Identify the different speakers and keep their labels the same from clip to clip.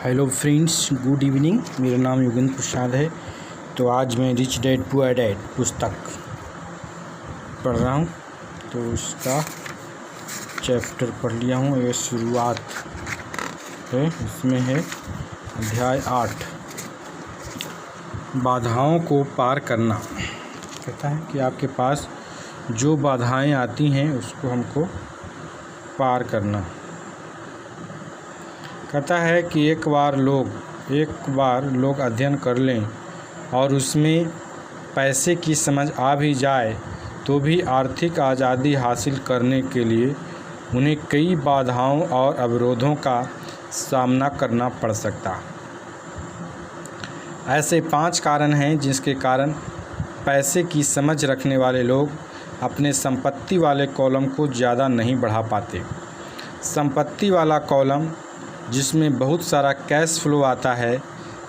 Speaker 1: Hello friends, good evening. मेरा नाम योगेंद्र प्रसाद है। तो आज मैं रिच डैड पुअर डैड पुस्तक पढ़ रहा हूँ। तो उसका चैप्टर पढ़ लिया हूँ। ये शुरुआत है, इसमें है अध्याय 8, बाधाओं को पार करना। कहता है कि आपके पास जो बाधाएं आती हैं उसको हमको पार करना। कहता है कि एक बार लोग अध्ययन कर लें और उसमें पैसे की समझ आ भी जाए तो भी आर्थिक आज़ादी हासिल करने के लिए उन्हें कई बाधाओं और अवरोधों का सामना करना पड़ सकता। ऐसे 5 कारण हैं जिसके कारण पैसे की समझ रखने वाले लोग अपने संपत्ति वाले कॉलम को ज़्यादा नहीं बढ़ा पाते। संपत्ति वाला कॉलम जिसमें बहुत सारा कैश फ्लो आता है,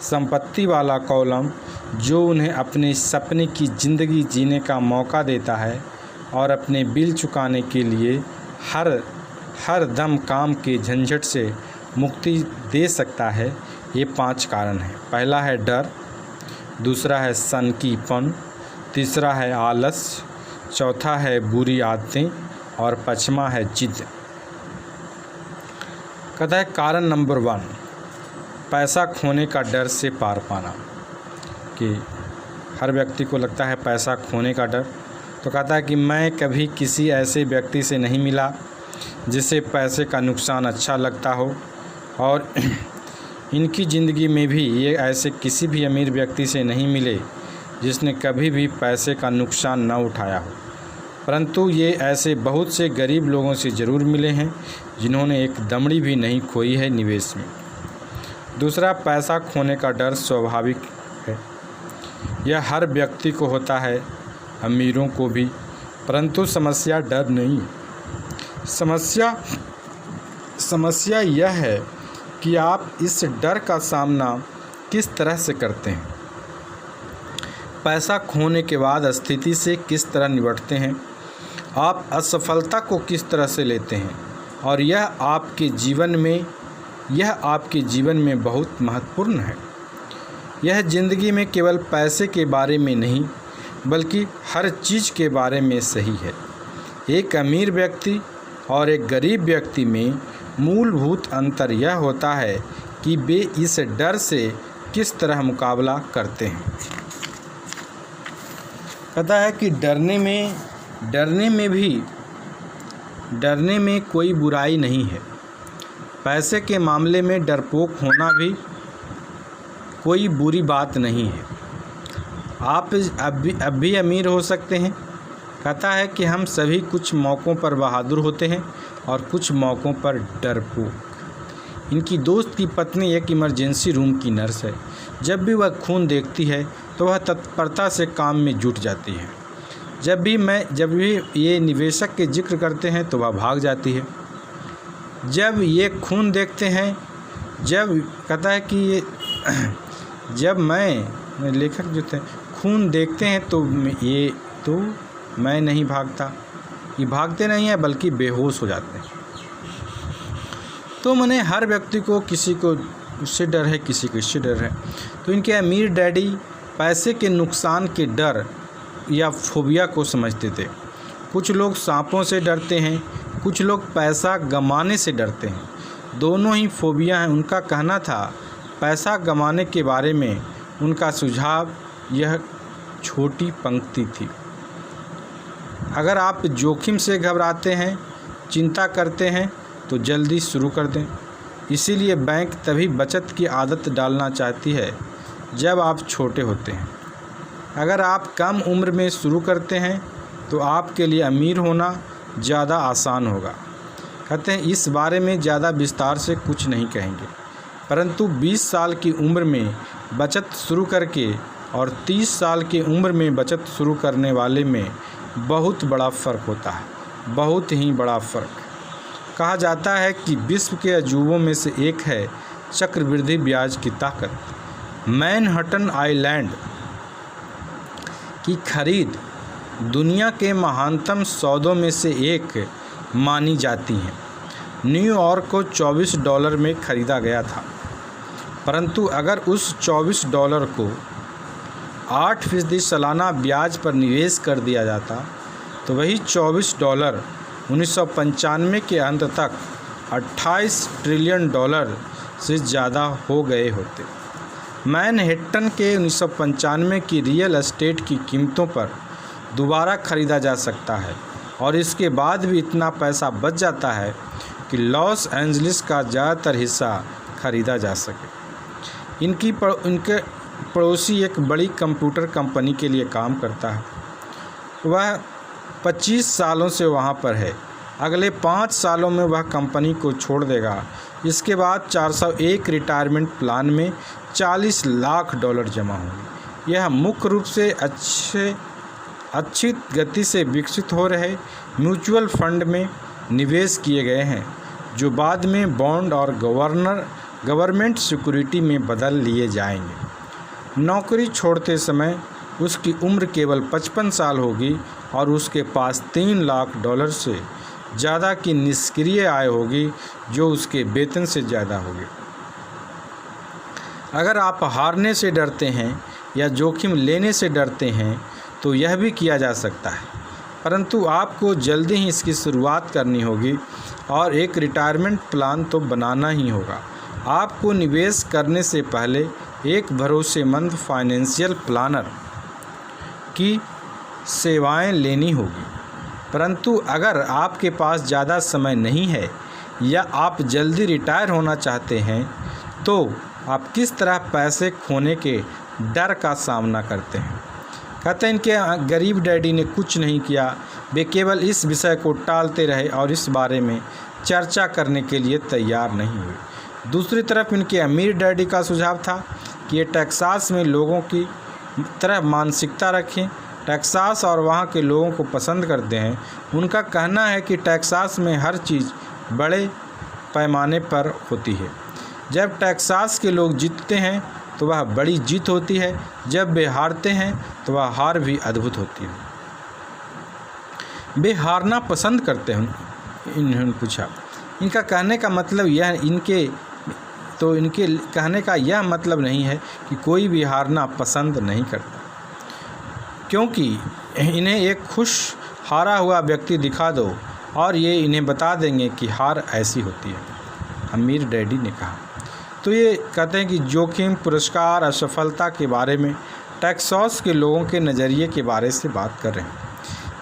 Speaker 1: संपत्ति वाला कॉलम जो उन्हें अपने सपने की ज़िंदगी जीने का मौका देता है और अपने बिल चुकाने के लिए हर दम काम के झंझट से मुक्ति दे सकता है। ये 5 कारण हैं। पहला है डर, दूसरा है सनकीपन, तीसरा है आलस, चौथा है बुरी आदतें और 5वां है जिद। कहता है कारण नंबर 1, पैसा खोने का डर से पार पाना। कि हर व्यक्ति को लगता है पैसा खोने का डर। तो कहता है कि मैं कभी किसी ऐसे व्यक्ति से नहीं मिला जिसे पैसे का नुकसान अच्छा लगता हो, और इनकी ज़िंदगी में भी ये ऐसे किसी भी अमीर व्यक्ति से नहीं मिले जिसने कभी भी पैसे का नुकसान न उठाया हो। परंतु ये ऐसे बहुत से गरीब लोगों से ज़रूर मिले हैं जिन्होंने एक दमड़ी भी नहीं खोई है निवेश में। दूसरा, पैसा खोने का डर स्वाभाविक है। यह हर व्यक्ति को होता है, अमीरों को भी। परंतु समस्या डर नहीं, समस्या यह है कि आप इस डर का सामना किस तरह से करते हैं। पैसा खोने के बाद स्थिति से किस तरह निपटते हैं, आप असफलता को किस तरह से लेते हैं, और यह आपके जीवन में बहुत महत्वपूर्ण है। यह ज़िंदगी में केवल पैसे के बारे में नहीं बल्कि हर चीज़ के बारे में सही है। एक अमीर व्यक्ति और एक गरीब व्यक्ति में मूलभूत अंतर यह होता है कि वे इस डर से किस तरह मुकाबला करते हैं। कहता है कि डरने में कोई बुराई नहीं है। पैसे के मामले में डरपोक होना भी कोई बुरी बात नहीं है। आप अब भी अमीर हो सकते हैं। कहता है कि हम सभी कुछ मौक़ों पर बहादुर होते हैं और कुछ मौक़ों पर डरपोक। इनकी दोस्त की पत्नी एक इमरजेंसी रूम की नर्स है। जब भी वह खून देखती है तो वह तत्परता से काम में जुट जाती है। जब भी ये निवेशक के जिक्र करते हैं तो वह भाग जाती है। जब ये खून देखते हैं, कहता है कि ये जब मैं लेखक जो थे खून देखते हैं तो मैं नहीं भागता। ये भागते नहीं हैं बल्कि बेहोश हो जाते हैं। तो मैंने हर व्यक्ति को किसी को उससे डर है, किसी को इससे डर है। तो इनके अमीर डैडी पैसे के नुकसान के डर या फोबिया को समझते थे। कुछ लोग सांपों से डरते हैं, कुछ लोग पैसा गंवाने से डरते हैं। दोनों ही फोबिया हैं। उनका कहना था, पैसा गंवाने के बारे में उनका सुझाव यह छोटी पंक्ति थी: अगर आप जोखिम से घबराते हैं, चिंता करते हैं तो जल्दी शुरू कर दें। इसीलिए बैंक तभी बचत की आदत डालना चाहती है जब आप छोटे होते हैं। अगर आप कम उम्र में शुरू करते हैं तो आपके लिए अमीर होना ज़्यादा आसान होगा। कहते हैं इस बारे में ज़्यादा विस्तार से कुछ नहीं कहेंगे, परंतु 20 साल की उम्र में बचत शुरू करके और 30 साल की उम्र में बचत शुरू करने वाले में बहुत बड़ा फ़र्क होता है, बहुत ही बड़ा फ़र्क। कहा जाता है कि विश्व के अजूबों में से एक है चक्रवृद्धि ब्याज की ताकत। मैनहट्टन आइलैंड की खरीद दुनिया के महानतम सौदों में से एक मानी जाती है। न्यूयॉर्क को $24 में ख़रीदा गया था परंतु अगर उस $24 को 8% सालाना ब्याज पर निवेश कर दिया जाता तो वही $24 $1995 के अंत तक $28 ट्रिलियन से ज़्यादा हो गए होते। मैनहट्टन के 1995 की रियल एस्टेट की कीमतों पर दोबारा ख़रीदा जा सकता है और इसके बाद भी इतना पैसा बच जाता है कि लॉस एंजलिस का ज़्यादातर हिस्सा ख़रीदा जा सके। इनके पड़ोसी एक बड़ी कंप्यूटर कंपनी के लिए काम करता है। वह 25 सालों से वहाँ पर है। अगले 5 सालों में वह कंपनी को छोड़ देगा। इसके बाद 401 रिटायरमेंट प्लान में $40 लाख जमा होंगे। यह मुख्य रूप से अच्छी गति से विकसित हो रहे म्यूचुअल फंड में निवेश किए गए हैं, जो बाद में बॉन्ड और गवर्नमेंट सिक्योरिटी में बदल लिए जाएंगे। नौकरी छोड़ते समय उसकी उम्र केवल 55 साल होगी और उसके पास $3 लाख से ज़्यादा की निष्क्रिय आय होगी, जो उसके वेतन से ज़्यादा होगी। अगर आप हारने से डरते हैं या जोखिम लेने से डरते हैं तो यह भी किया जा सकता है, परंतु आपको जल्दी ही इसकी शुरुआत करनी होगी और एक रिटायरमेंट प्लान तो बनाना ही होगा। आपको निवेश करने से पहले एक भरोसेमंद फाइनेंशियल प्लानर की सेवाएं लेनी होगी। परंतु अगर आपके पास ज़्यादा समय नहीं है या आप जल्दी रिटायर होना चाहते हैं तो आप किस तरह पैसे खोने के डर का सामना करते हैं। कहते हैं इनके गरीब डैडी ने कुछ नहीं किया, वे केवल इस विषय को टालते रहे और इस बारे में चर्चा करने के लिए तैयार नहीं हुए। दूसरी तरफ इनके अमीर डैडी का सुझाव था कि ये टेक्सास में लोगों की तरह मानसिकता रखें। टेक्सास और वहाँ के लोगों को पसंद करते हैं। उनका कहना है कि टेक्सास में हर चीज़ बड़े पैमाने पर होती है। जब टेक्सास के लोग जीतते हैं तो वह बड़ी जीत होती है, जब वे हारते हैं तो वह हार भी अद्भुत होती है। वे हारना पसंद करते हैं, इन्होंने पूछा। इनका कहने का मतलब इनके कहने का यह मतलब नहीं है कि कोई भी हारना पसंद नहीं करता, क्योंकि इन्हें एक खुश हारा हुआ व्यक्ति दिखा दो और ये इन्हें बता देंगे कि हार ऐसी होती है, अमीर डैडी ने कहा। तो ये कहते हैं कि जोखिम, पुरस्कार, असफलता के बारे में टेक्सास के लोगों के नज़रिए के बारे से बात कर रहे हैं।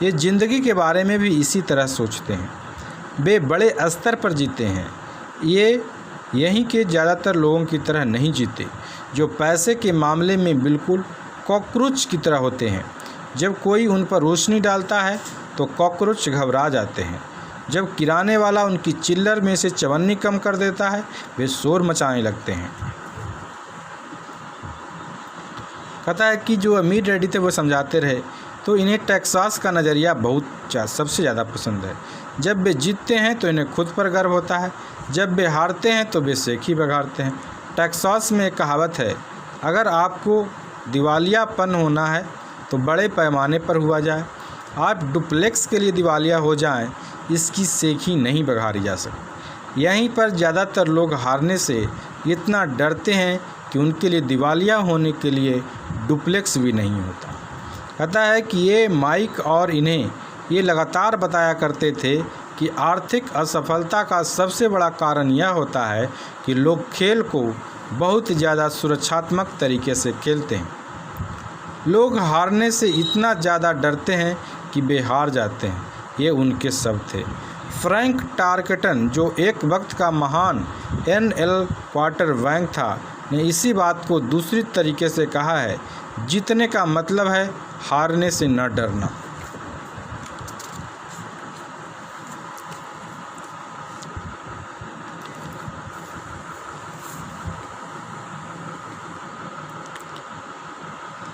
Speaker 1: ये ज़िंदगी के बारे में भी इसी तरह सोचते हैं। वे बड़े स्तर पर जीते हैं। ये यहीं के ज़्यादातर लोगों की तरह नहीं जीते, जो पैसे के मामले में बिल्कुल कॉकरोच की तरह होते हैं। जब कोई उन पर रोशनी डालता है तो कॉकरोच घबरा जाते हैं। जब किराने वाला उनकी चिल्लर में से चवन्नी कम कर देता है, वे शोर मचाने लगते हैं। कहता है कि जो अमीर डैडी थे वो समझाते रहे, तो इन्हें टेक्सास का नज़रिया सबसे ज़्यादा पसंद है। जब वे जीतते हैं तो इन्हें खुद पर गर्व होता है, जब वे हारते हैं तो वे सेखी बघाड़ते हैं। टेक्सास में एक कहावत है, अगर आपको दिवालियापन होना है तो बड़े पैमाने पर हुआ जाए। आप डुप्लेक्स के लिए दिवालिया हो जाएं, इसकी सेखी नहीं बघाड़ी जा सकती। यहीं पर ज़्यादातर लोग हारने से इतना डरते हैं कि उनके लिए दिवालिया होने के लिए डुप्लेक्स भी नहीं होता। कहता है कि ये माइक और इन्हें ये लगातार बताया करते थे कि आर्थिक असफलता का सबसे बड़ा कारण यह होता है कि लोग खेल को बहुत ज़्यादा सुरक्षात्मक तरीके से खेलते हैं। लोग हारने से इतना ज़्यादा डरते हैं कि वे हार जाते हैं। ये उनके शब्द थे। फ्रैंक टारकेटन, जो एक वक्त का महान NL क्वार्टरबैक था, ने इसी बात को दूसरी तरीके से कहा है, जीतने का मतलब है हारने से न डरना।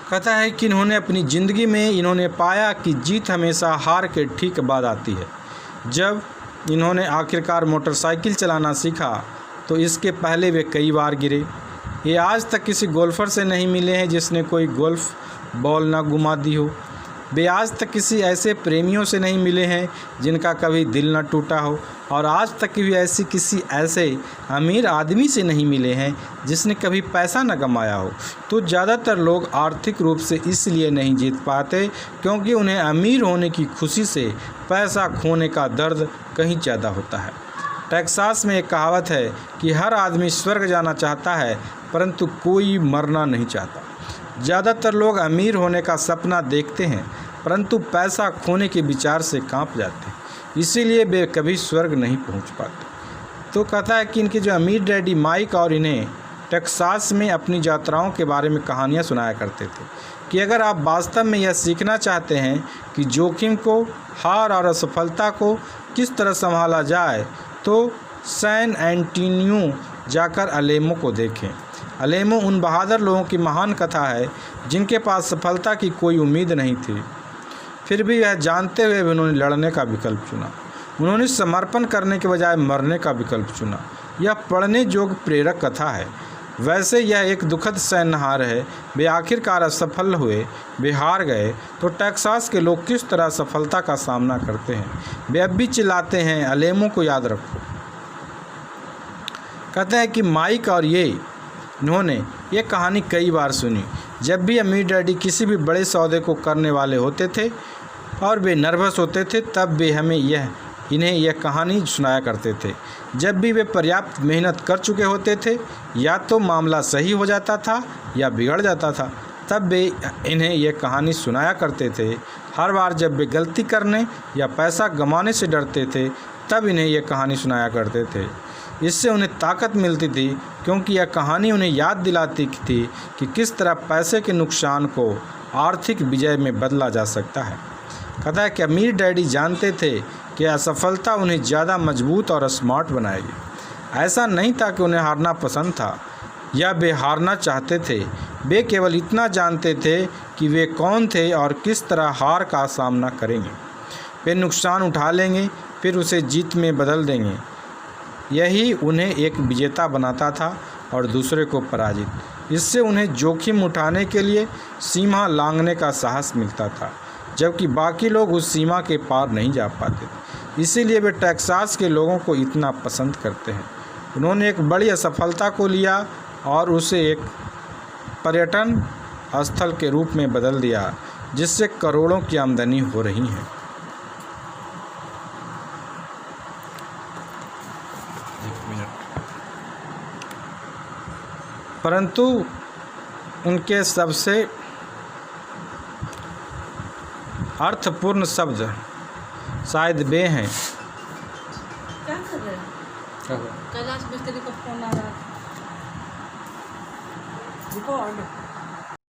Speaker 1: कहता है कि इन्होंने अपनी ज़िंदगी में इन्होंने पाया कि जीत हमेशा हार के ठीक बाद आती है। जब इन्होंने आखिरकार मोटरसाइकिल चलाना सीखा तो इसके पहले वे कई बार गिरे। ये आज तक किसी गोल्फ़र से नहीं मिले हैं जिसने कोई गोल्फ बॉल ना घुमा दी हो। वे आज तक किसी ऐसे प्रेमियों से नहीं मिले हैं जिनका कभी दिल न टूटा हो, और आज तक भी ऐसे किसी ऐसे अमीर आदमी से नहीं मिले हैं जिसने कभी पैसा न कमाया हो। तो ज़्यादातर लोग आर्थिक रूप से इसलिए नहीं जीत पाते क्योंकि उन्हें अमीर होने की खुशी से पैसा खोने का दर्द कहीं ज़्यादा होता है। टेक्सास में एक कहावत है कि हर आदमी स्वर्ग जाना चाहता है परंतु कोई मरना नहीं चाहता। ज़्यादातर लोग अमीर होने का सपना देखते हैं परंतु पैसा खोने के विचार से कांप जाते हैं, इसीलिए वे कभी स्वर्ग नहीं पहुंच पाते। तो कहता है कि इनके जो अमीर डैडी माइक और इन्हें टेक्सास में अपनी यात्राओं के बारे में कहानियां सुनाया करते थे कि अगर आप वास्तव में यह सीखना चाहते हैं कि जोखिम को, हार और असफलता को किस तरह संभाला जाए तो सैन एंटोनियो जाकर अलेमो को देखें। अलेमो उन बहादुर लोगों की महान कथा है जिनके पास सफलता की कोई उम्मीद नहीं थी, फिर भी यह जानते हुए भी उन्होंने लड़ने का विकल्प चुना। उन्होंने समर्पण करने के बजाय मरने का विकल्प चुना। यह पढ़ने योग्य प्रेरक कथा है। वैसे यह एक दुखद सैन्यहार है। वे आखिरकार असफल हुए, वे हार गए। तो टेक्सास के लोग किस तरह सफलता का सामना करते हैं? वे अब भी चिल्लाते हैं, अलेमो को याद रखो। कहते हैं कि माइक और इन्होंने ये कहानी कई बार सुनी। जब भी अमीर डैडी किसी भी बड़े सौदे को करने वाले होते थे और वे नर्वस होते थे, तब वे इन्हें यह कहानी सुनाया करते थे। जब भी वे पर्याप्त मेहनत कर चुके होते थे, या तो मामला सही हो जाता था या बिगड़ जाता था, तब वे इन्हें यह कहानी सुनाया करते थे। हर बार जब वे गलती करने या पैसा गंवाने से डरते थे, तब इन्हें यह कहानी सुनाया करते थे। इससे उन्हें ताकत मिलती थी क्योंकि यह कहानी उन्हें याद दिलाती थी कि किस तरह पैसे के नुकसान को आर्थिक विजय में बदला जा सकता है। कहता है कि अमीर डैडी जानते थे कि असफलता उन्हें ज़्यादा मजबूत और स्मार्ट बनाएगी। ऐसा नहीं था कि उन्हें हारना पसंद था या वे हारना चाहते थे। वे केवल इतना जानते थे कि वे कौन थे और किस तरह हार का सामना करेंगे। वे नुकसान उठा लेंगे, फिर उसे जीत में बदल देंगे। यही उन्हें एक विजेता बनाता था और दूसरे को पराजित। इससे उन्हें जोखिम उठाने के लिए सीमा लांघने का साहस मिलता था, जबकि बाकी लोग उस सीमा के पार नहीं जा पाते थे। इसीलिए वे टेक्सास के लोगों को इतना पसंद करते हैं। उन्होंने एक बड़ी असफलता को लिया और उसे एक पर्यटन स्थल के रूप में बदल दिया, जिससे करोड़ों की आमदनी हो रही है। परंतु उनके सबसे अर्थपूर्ण शब्द शायद वे हैं।
Speaker 2: क्या कर रहे हैं? कैलाश मिस्त्री का फोन आ रहा था। रिकॉर्ड